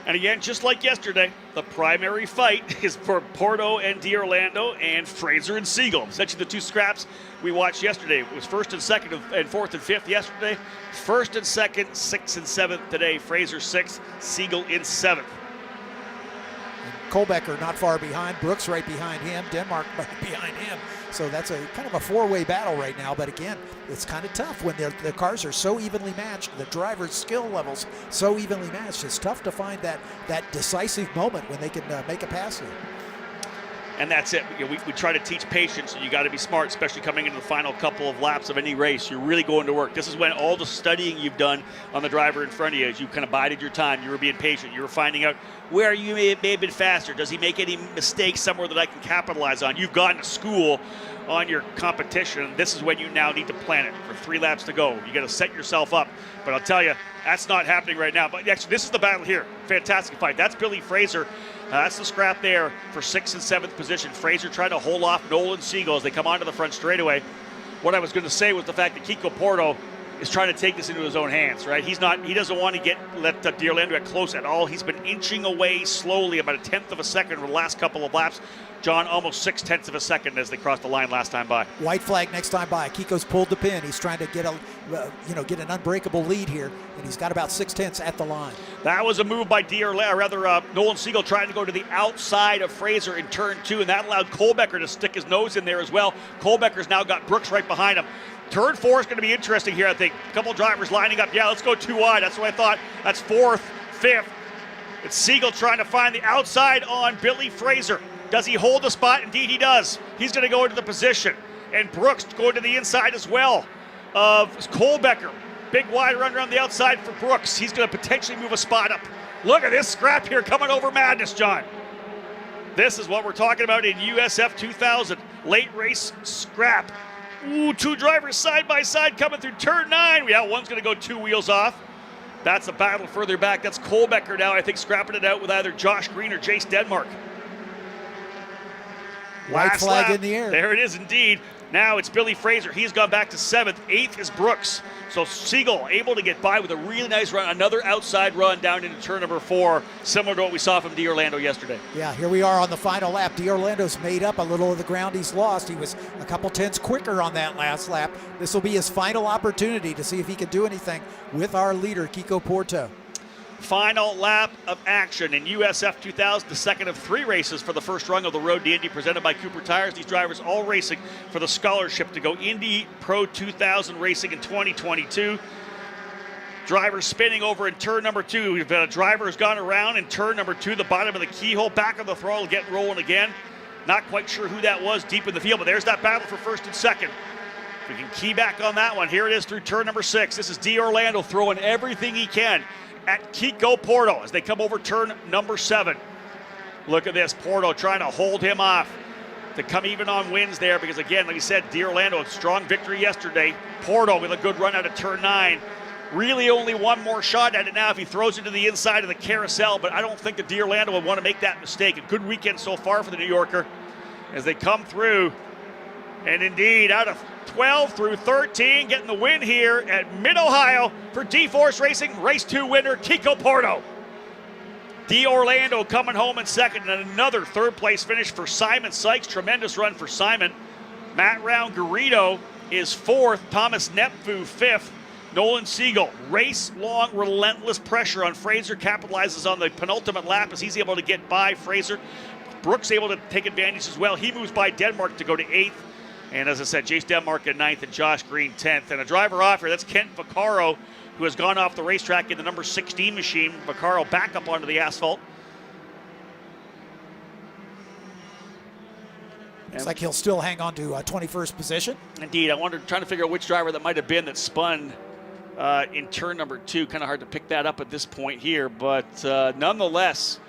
And again, just like yesterday, the primary fight is for Porto and D'Orlando and Fraser and Siegel. Essentially the 2 scraps we watched yesterday. It was 1st and 2nd and 4th and 5th yesterday. 1st and 2nd, 6th and 7th today. Fraser 6th, Siegel in 7th. And Kohlbecker not far behind. Brooks right behind him. Denmark right behind him. So that's a kind of a 4-way battle right now. But again, it's kind of tough when the cars are so evenly matched. The drivers' skill levels so evenly matched. It's tough to find that decisive moment when they can make a pass here. And that's it. We try to teach patience, and you got to be smart, especially coming into the final couple of laps of any race. You're really going to work. This is when all the studying you've done on the driver in front of you, as you kind of bided your time, you were being patient, you were finding out where you may have been faster. Does he make any mistakes somewhere that I can capitalize on? You've gone to school on your competition. This is when you now need to plan it for 3 laps to go. You got to set yourself up. But I'll tell you, that's not happening right now. But actually, this is the battle here. Fantastic fight. That's Billy Fraser. That's the scrap there for 6th and 7th position. Fraser trying to hold off Nolan Siegel as they come onto the front straightaway. What I was going to say was the fact that Kiko Porto is trying to take this into his own hands, right? He doesn't want to let D'Orlando get close at all. He's been inching away slowly, about 1/10 of a second over the last couple of laps. John, almost 6/10 of a second as they crossed the line last time by. White flag next time by. Kiko's pulled the pin. He's trying to get get an unbreakable lead here, and he's got about 6/10 at the line. That was a move by Nolan Siegel trying to go to the outside of Fraser in turn 2, and that allowed Kohlbecker to stick his nose in there as well. Kohlbecker's now got Brooks right behind him. Turn 4 is going to be interesting here, I think. A couple drivers lining up. Yeah, let's go 2 wide. That's what I thought. That's 4th, 5th. It's Siegel trying to find the outside on Billy Fraser. Does he hold the spot? Indeed he does. He's going to go into the position. And Brooks going to the inside as well of Kohlbecker. Big wide run around the outside for Brooks. He's going to potentially move a spot up. Look at this scrap here coming over madness, John. This is what we're talking about in USF 2000. Late race scrap. Ooh, 2 drivers side by side coming through turn 9. Yeah, one's going to go 2 wheels off. That's a battle further back. That's Kohlbecker now, I think, scrapping it out with either Josh Green or Jace Denmark. White flag in the air. There it is indeed. Now it's Billy Fraser. He's gone back to 7th. 8th is Brooks. So Siegel able to get by with a really nice run. Another outside run down into turn number 4, similar to what we saw from D'Orlando yesterday. Yeah, here we are on the final lap. D'Orlando's made up a little of the ground he's lost. He was a couple tenths quicker on that last lap. This will be his final opportunity to see if he can do anything with our leader, Kiko Porto. Final lap of action in USF 2000, the second of 3 races for the first rung of the Road to Indy presented by Cooper Tires. These drivers all racing for the scholarship to go Indy Pro 2000 racing in 2022. Drivers spinning over in turn number 2. We've got a driver who's gone around in turn number 2, the bottom of the keyhole, back on the throttle, getting rolling again. Not quite sure who that was deep in the field, but there's that battle for 1st and 2nd. We can key back on that one. Here it is through turn number 6. This is D'Orlando throwing everything he can at Kiko Porto as they come over turn number 7. Look at this, Porto trying to hold him off to come even on wins there because, again, like you said, D'Orlando, a strong victory yesterday. Porto with a good run out of turn 9. Really only one more shot at it now if he throws it to the inside of the carousel, but I don't think that D'Orlando would want to make that mistake. A good weekend so far for the New Yorker as they come through. And indeed, out of 12 through 13, getting the win here at Mid-Ohio for D-Force Racing. Race 2 winner, Kiko Porto. D'Orlando coming home in 2nd, and another 3rd place finish for Simon Sykes. Tremendous run for Simon. Matt Round-Garrido is 4th. Thomas Nepvu 5th. Nolan Siegel, race-long, relentless pressure on Fraser, capitalizes on the penultimate lap as he's able to get by Fraser. Brooks able to take advantage as well. He moves by Denmark to go to 8th. And as I said, Jace Denmark at 9th and Josh Green 10th. And a driver off here, that's Kent Vaccaro, who has gone off the racetrack in the number 16 machine. Vaccaro back up onto the asphalt. Looks like he'll still hang on to 21st position. Indeed, trying to figure out which driver that might have been that spun in turn number 2. Kind of hard to pick that up at this point here, but nonetheless,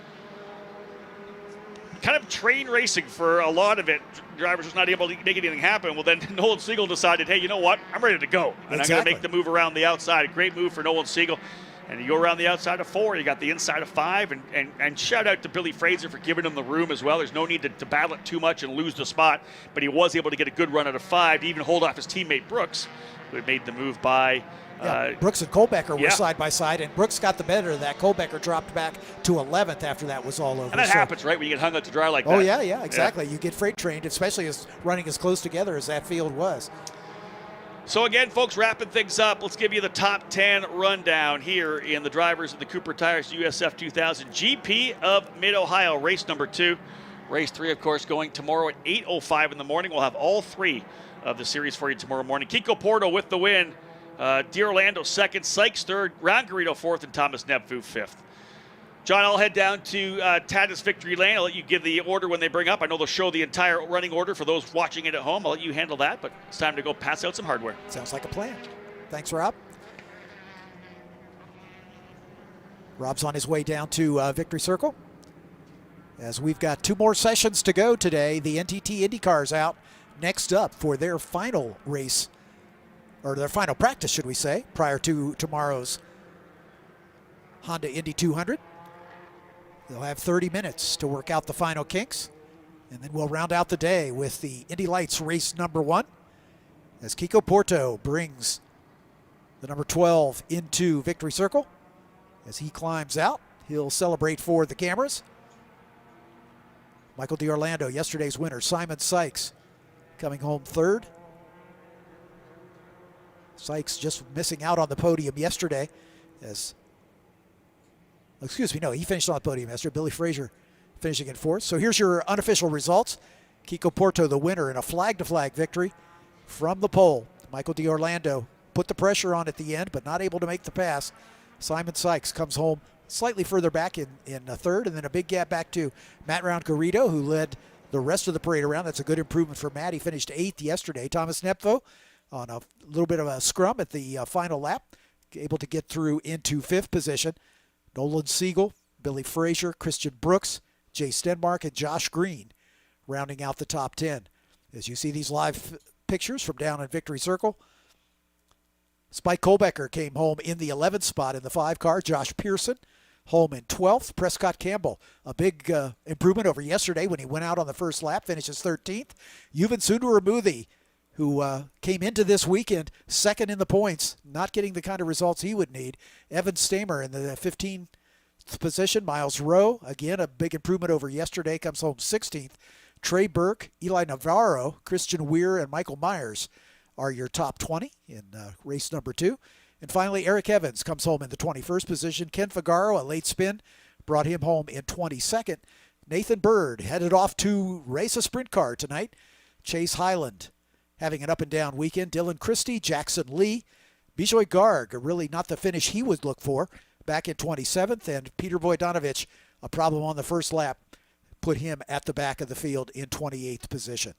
kind of train racing for a lot of it. Drivers just not able to make anything happen. Well, then Nolan Siegel decided, hey, you know what? I'm ready to go. And I'm going to make the move around the outside. A great move for Nolan Siegel. And you go around the outside of 4. You got the inside of 5. And shout out to Billy Fraser for giving him the room as well. There's no need to battle it too much and lose the spot. But he was able to get a good run out of 5 to even hold off his teammate Brooks, who had made the move by Brooks and Kohlbecker were side by side, and Brooks got the better of that. Kohlbecker dropped back to 11th after that was all over. And that happens, right, when you get hung out to dry like that. Oh, yeah, exactly. You get freight trained, especially as running as close together as that field was. So again, folks, wrapping things up, let's give you the top 10 rundown here in the drivers of the Cooper Tires USF 2000 GP of Mid-Ohio, race number 2. Race 3, of course, going tomorrow at 8:05 in the morning. We'll have all 3 of the series for you tomorrow morning. Kiko Porto with the win. D'Orlando 2nd, Sykes 3rd, Round-Garrido 4th, and Thomas Nepvu 5th. John, I'll head down to Tatis Victory Lane. I'll let you give the order when they bring up. I know they'll show the entire running order for those watching it at home. I'll let you handle that, but it's time to go pass out some hardware. Sounds like a plan. Thanks, Rob. Rob's on his way down to Victory Circle, as we've got 2 more sessions to go today. The NTT IndyCar's out. next up for their final race, or their final practice, should we say, prior to tomorrow's Honda Indy 200. They'll have 30 minutes to work out the final kinks, and then we'll round out the day with the Indy Lights race number 1 as Kiko Porto brings the number 12 into victory circle. As he climbs out, he'll celebrate for the cameras. Michael D'Orlando, yesterday's winner. Simon Sykes coming home third. Sykes just missing out on the podium yesterday as he finished on the podium yesterday. Billy Frazier finishing in fourth. So here's your unofficial results. Kiko Porto, the winner in a flag-to-flag victory from the pole. Michael D'Orlando put the pressure on at the end, but not able to make the pass. Simon Sykes comes home slightly further back in third, and then a big gap back to Matt Round-Garrido, who led the rest of the parade around. That's a good improvement for Matt. He finished 8th yesterday. Thomas Nepvo on a little bit of a scrum at the final lap, able to get through into 5th position. Nolan Siegel, Billy Frazier, Christian Brooks, Jay Stenmark, and Josh Green rounding out the top 10. As you see these live pictures from down in Victory Circle, Spike Kohlbecker came home in the 11th spot in the 5 car. Josh Pearson home in 12th. Prescott Campbell, a big improvement over yesterday when he went out on the first lap, finishes 13th. Yuvan Sundaramurthy, who came into this weekend second in the points, not getting the kind of results he would need. Evan Stamer in the 15th position. Miles Rowe, again, a big improvement over yesterday, comes home 16th. Trey Burke, Eli Navarro, Christian Weir, and Michael Myers are your top 20 in race number 2. And finally, Eric Evans comes home in the 21st position. Ken Figaro, a late spin, brought him home in 22nd. Nathan Bird headed off to race a sprint car tonight. Chase Highland having an up-and-down weekend. Dylan Christie, Jackson Lee, Bijoy Garg, really not the finish he would look for, back in 27th. And Peter Bojdanovich, a problem on the first lap, put him at the back of the field in 28th position.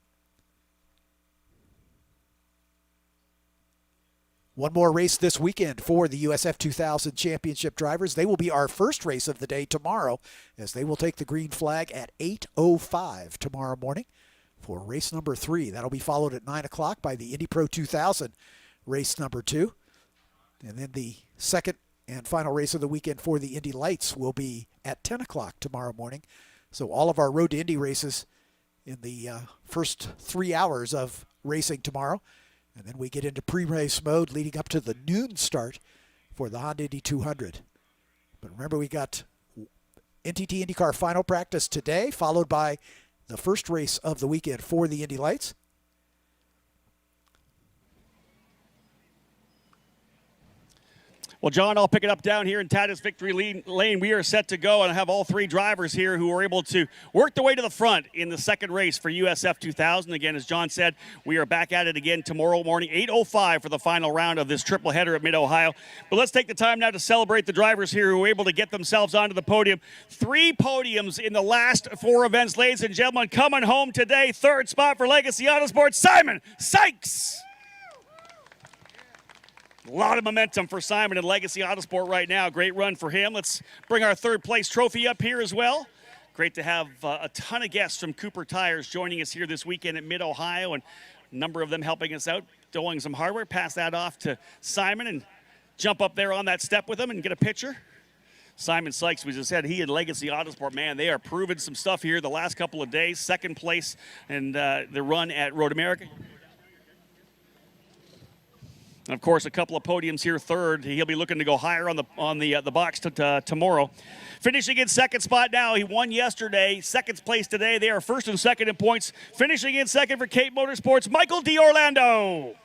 One more race this weekend for the USF 2000 Championship drivers. They will be our first race of the day tomorrow, as they will take the green flag at 8:05 tomorrow morning for race number 3. That'll be followed at 9 o'clock by the Indy Pro 2000 race number 2. And then the second and final race of the weekend for the Indy Lights will be at 10 o'clock tomorrow morning. So all of our Road to Indy races in the first 3 hours of racing tomorrow. And then we get into pre-race mode leading up to the noon start for the Honda Indy 200. But remember, we got NTT IndyCar final practice today, followed by the first race of the weekend for the Indy Lights. Well, John, I'll pick it up down here in Tatus Victory Lane. We are set to go, and I have all 3 drivers here who are able to work their way to the front in the second race for USF 2000. Again, as John said, we are back at it again tomorrow morning, 8:05 for the final round of this triple header at Mid-Ohio. But let's take the time now to celebrate the drivers here who are able to get themselves onto the podium. 3 podiums in the last 4 events, ladies and gentlemen. Coming home today, 3rd spot for Legacy Autosport, Simon Sykes. A lot of momentum for Simon and Legacy Autosport right now. Great run for him. Let's bring our 3rd place trophy up here as well. Great to have a ton of guests from Cooper Tires joining us here this weekend at Mid-Ohio, and a number of them helping us out, doing some hardware. Pass that off to Simon and jump up there on that step with him and get a picture. Simon Sykes, we just said, he and Legacy Autosport, man, they are proving some stuff here the last couple of days. 2nd place and the run at Road America. And of course, a couple of podiums here, 3rd. He'll be looking to go higher on the box tomorrow. Finishing in 2nd spot now. He won yesterday. 2nd place today. They are 1st and 2nd in points. Finishing in 2nd for Cape Motorsports, Michael D'Orlando.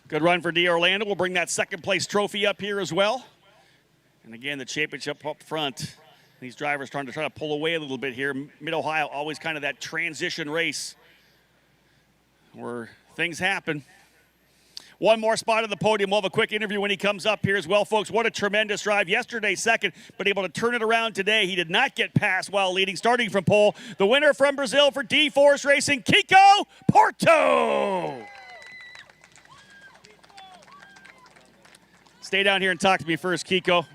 Good run for D'Orlando. We'll bring that 2nd place trophy up here as well. And again, the championship up front. These drivers trying to pull away a little bit here. Mid-Ohio, always kind of that transition race where things happen. One more spot on the podium. We'll have a quick interview when he comes up here as well, folks. What a tremendous drive. Yesterday, 2nd, but able to turn it around today. He did not get past while leading, starting from pole. The winner from Brazil for D-Force Racing, Kiko Porto. Stay down here and talk to me first, Kiko.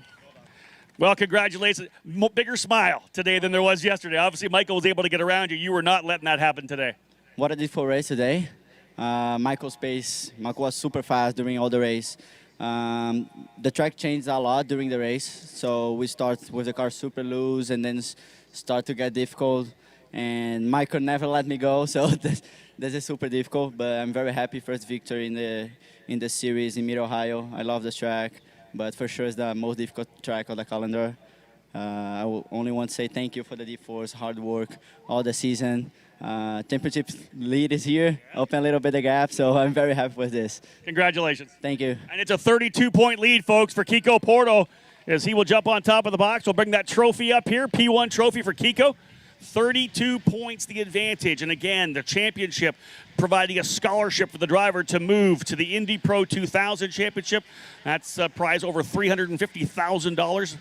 Well, congratulations. Bigger smile today than there was yesterday. Obviously, Michael was able to get around you. You were not letting that happen today. What a difficult race today. Michael was super fast during all the race. The track changed a lot during the race, so we start with the car super loose and then start to get difficult. And Michael never let me go, so this is super difficult. But I'm very happy first victory in the series in Mid-Ohio. I love this track, but for sure it's the most difficult track on the calendar. I will only want to say thank you for the D4's hard work all the season. Championship lead is here, open a little bit of gap, so I'm very happy with this. Congratulations. Thank you. And it's a 32-point lead, folks, for Kiko Porto, as he will jump on top of the box. We'll bring that trophy up here, P1 trophy for Kiko. 32 points the advantage, and again, the championship providing a scholarship for the driver to move to the Indy Pro 2000 Championship. That's a prize over $350,000.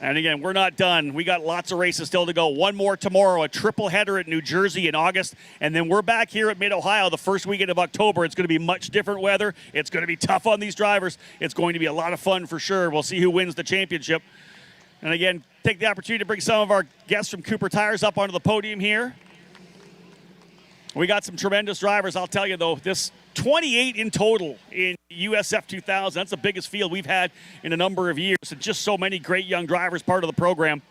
And again, we're not done. We got lots of races still to go. One more tomorrow, a triple header at New Jersey in August. And then we're back here at Mid-Ohio the first weekend of October. It's going to be much different weather. It's going to be tough on these drivers. It's going to be a lot of fun for sure. We'll see who wins the championship. And again, take the opportunity to bring some of our guests from Cooper Tires up onto the podium here. We got some tremendous drivers. I'll tell you, though, this 28 in total in USF 2000. That's the biggest field we've had in a number of years. And just so many great young drivers part of the program.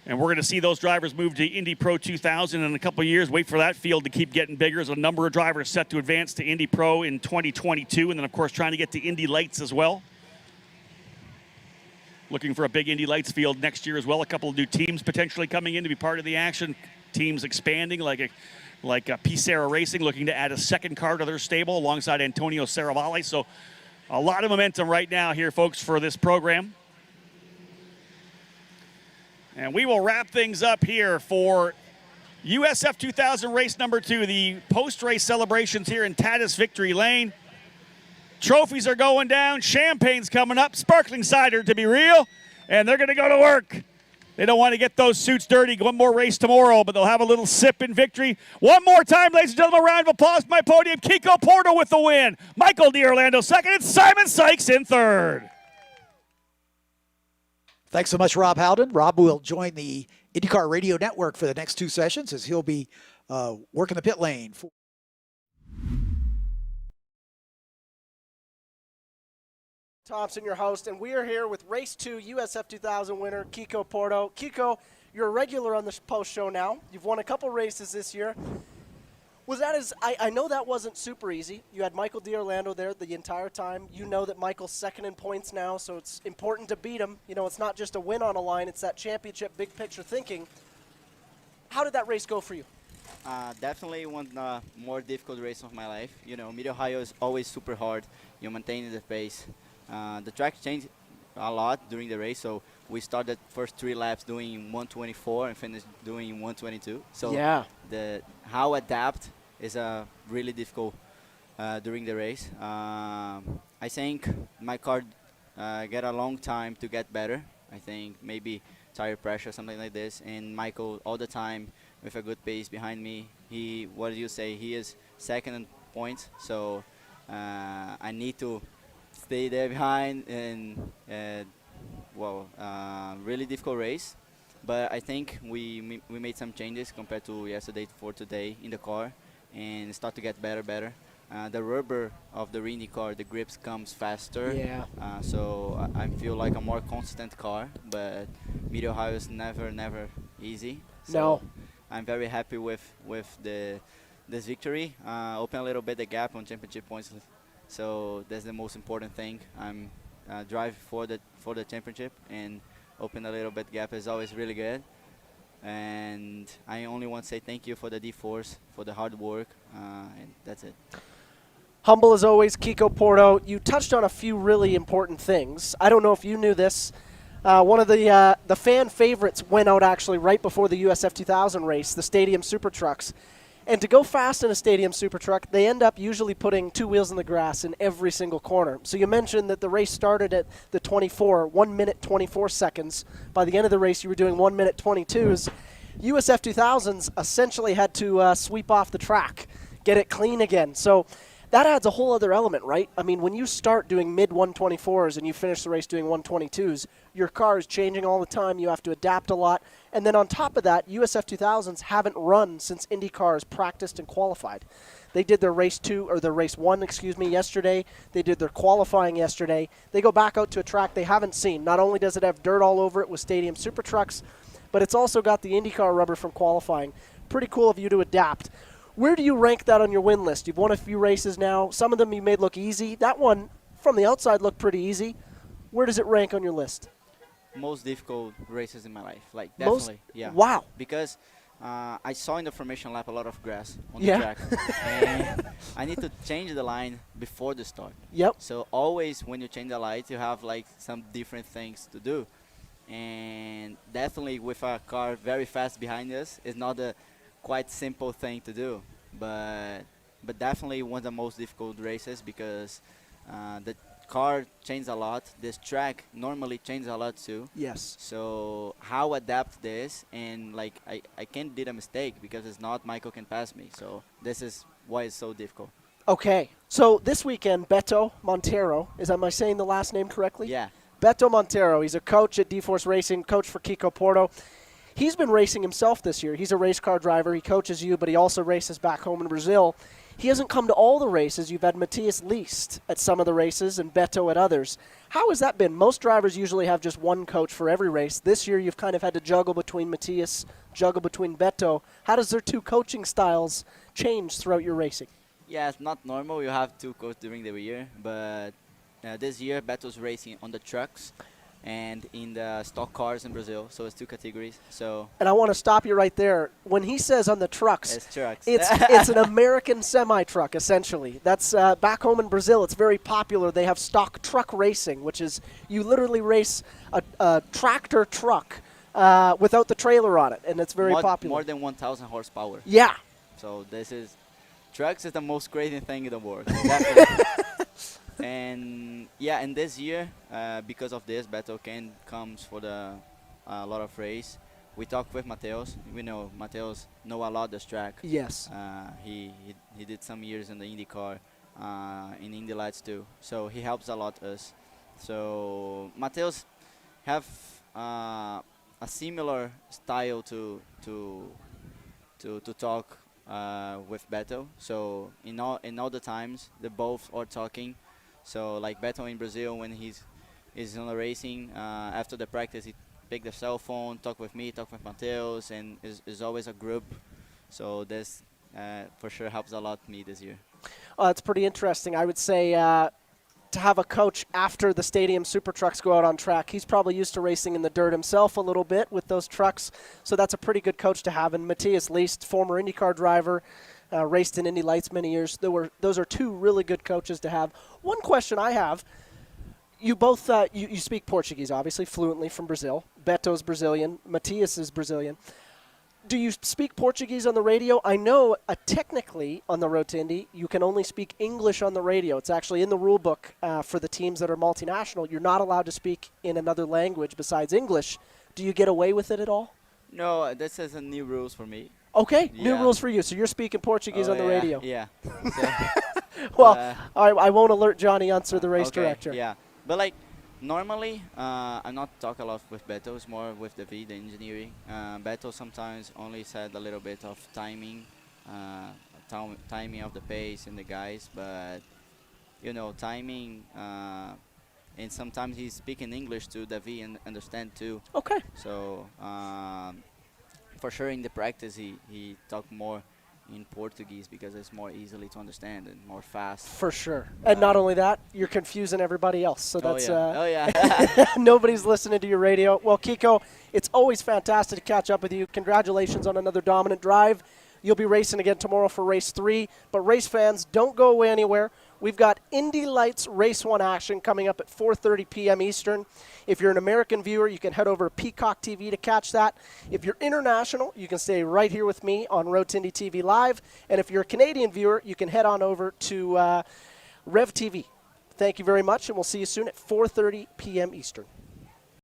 And we're going to see those drivers move to Indy Pro 2000 in a couple of years. Wait for that field to keep getting bigger. There's a number of drivers set to advance to Indy Pro in 2022. And then, of course, trying to get to Indy Lights as well. Looking for a big Indy Lights field next year as well. A couple of new teams potentially coming in to be part of the action. Teams expanding like P-Sarah Racing, looking to add a second car to their stable alongside Antonio Saravalli. So a lot of momentum right now here, folks, for this program. And we will wrap things up here for USF 2000 race number 2, the post-race celebrations here in Tatis Victory Lane. Trophies are going down, champagne's coming up, sparkling cider to be real, and they're going to go to work. They don't want to get those suits dirty. One more race tomorrow, but they'll have a little sip in victory. One more time, ladies and gentlemen, a round of applause for my podium. Kiko Porto with the win. Michael D'Orlando second, and Simon Sykes in third. Thanks so much, Rob Howden. Rob will join the IndyCar Radio Network for the next 2 sessions as he'll be working the pit lane. Thompson, your host, and we are here with Race 2 USF 2000 winner, Kiko Porto. Kiko, you're a regular on the post show now. You've won a couple races this year. I know that wasn't super easy. You had Michael D'Orlando there the entire time. You know that Michael's second in points now, so it's important to beat him. You know, it's not just a win on a line, it's that championship big picture thinking. How did that race go for you? Definitely one of the more difficult race of my life. You know, Mid-Ohio is always super hard. You're maintaining the pace. The track changed a lot during the race, so we started first 3 laps doing 124 and finished doing 122. So yeah, how adapt is really difficult during the race. I think my car get a long time to get better. I think maybe tire pressure, something like this. And Michael all the time with a good pace behind me. What did you say? He is second in points, so I need to stay there behind, and really difficult race. But I think we made some changes compared to yesterday for today in the car, and start to get better. The rubber of the Indy car, the grips comes faster. Yeah. So I feel like a more constant car, but Mid-Ohio is never easy. So No. I'm very happy with this victory. Open a little bit the gap on championship points. So that's the most important thing. I'm drive for the championship, and open a little bit gap is always really good. And I only want to say thank you for the D4s, for the hard work, and that's it. Humble as always, Kiko Porto. You touched on a few really important things. I don't know if you knew this. One of the fan favorites went out actually right before the USF 2000 race, the Stadium Super Trucks. And to go fast in a Stadium Super Truck, they end up usually putting 2 wheels in the grass in every single corner. So you mentioned that the race started at the 1 minute 24 seconds. By the end of the race, you were doing 1 minute 22s. USF 2000s essentially had to sweep off the track, get it clean again. So that adds a whole other element, right? I mean, when you start doing mid-124s and you finish the race doing 122s, your car is changing all the time. You have to adapt a lot. And then on top of that, USF 2000s haven't run since Indy cars practiced and qualified. They did their race 1, yesterday. They did their qualifying yesterday. They go back out to a track they haven't seen. Not only does it have dirt all over it with Stadium Super Trucks, but it's also got the IndyCar rubber from qualifying. Pretty cool of you to adapt. Where do you rank that on your win list? You've won a few races now. Some of them you made look easy. That one, from the outside, looked pretty easy. Where does it rank on your list? Most difficult races in my life, like definitely. Yeah. Wow. Because I saw in the formation lap a lot of grass on the track. And I need to change the line before the start. Yep. So always when you change the light, you have like some different things to do. And definitely with a car very fast behind us, it's not a quite simple thing to do. But definitely one of the most difficult races because the car changed a lot. This track normally changes a lot too. Yes. So how adapt this, and like I can't did a mistake because it's not Michael can pass me. So this is why it's so difficult. Okay. So this weekend, Beto Montero, am I saying the last name correctly? Yeah. Beto Montero, he's a coach at D-Force Racing, coach for Kiko Porto. He's been racing himself this year. He's a race car driver. He coaches you, but he also races back home in Brazil. He hasn't come to all the races. You've had Matthias Least at some of the races and Beto at others. How has that been? Most drivers usually have just one coach for every race. This year you've kind of had to juggle between Matthias, juggle between Beto. How does their two coaching styles change throughout your racing? Yeah, it's not normal. You have two coaches during the year, but this year Beto's racing on the trucks and in the stock cars in Brazil, so it's two categories. So. And I want to stop you right there. When he says on the trucks, it's trucks. It's an American semi-truck, essentially. That's back home in Brazil. It's very popular. They have stock truck racing, which is you literally race a tractor truck without the trailer on it, and it's very popular. More than 1,000 horsepower. Yeah. So trucks is the most crazy thing in the world. Definitely. And yeah, and this year, because of this, Beto comes for a lot of race. We talked with Mateus. We know Mateus know a lot this track. Yes. He did some years in the Indy car, in Indy Lights too. So he helps a lot us. So Mateus have a similar style to talk with Beto. So in all the times, they both are talking. So like Beto in Brazil, when he's on the racing, after the practice he pick the cell phone, talk with me, talk with Mateus, and is always a group. So this for sure helps a lot me this year. Oh, that's pretty interesting. I would say to have a coach after the Stadium Super Trucks go out on track, he's probably used to racing in the dirt himself a little bit with those trucks. So that's a pretty good coach to have. And Matthias Least, former IndyCar driver, raced in Indy Lights many years. Those are two really good coaches to have. One question I have, you both you speak Portuguese, obviously, fluently from Brazil. Beto's Brazilian. Matthias is Brazilian. Do you speak Portuguese on the radio? I know technically on the Road to Indy, you can only speak English on the radio. It's actually in the rule book for the teams that are multinational. You're not allowed to speak in another language besides English. Do you get away with it at all? No, this is a new rules for me. Okay, new rules for you. So you're speaking Portuguese on the radio. Yeah. Well, I won't alert Johnny Unser, the race director. Yeah, but like normally, I'm not talk a lot with Beto. It's more with the engineering. Beto sometimes only said a little bit of timing, timing of the pace and the guys, but timing. And sometimes he's speaking English to the and understand too. Okay. So for sure in the practice he talked more in Portuguese because it's more easily to understand and more fast. For sure. And not only that, you're confusing everybody else. So that's nobody's listening to your radio. Well, Kiko, it's always fantastic to catch up with you. Congratulations on another dominant drive. You'll be racing again tomorrow for race 3. But race fans, don't go away anywhere. We've got Indy Lights Race 1 action coming up at 4:30 p.m. Eastern. If you're an American viewer, you can head over to Peacock TV to catch that. If you're international, you can stay right here with me on Road to Indy TV Live. And if you're a Canadian viewer, you can head on over to Rev TV. Thank you very much, and we'll see you soon at 4:30 p.m. Eastern.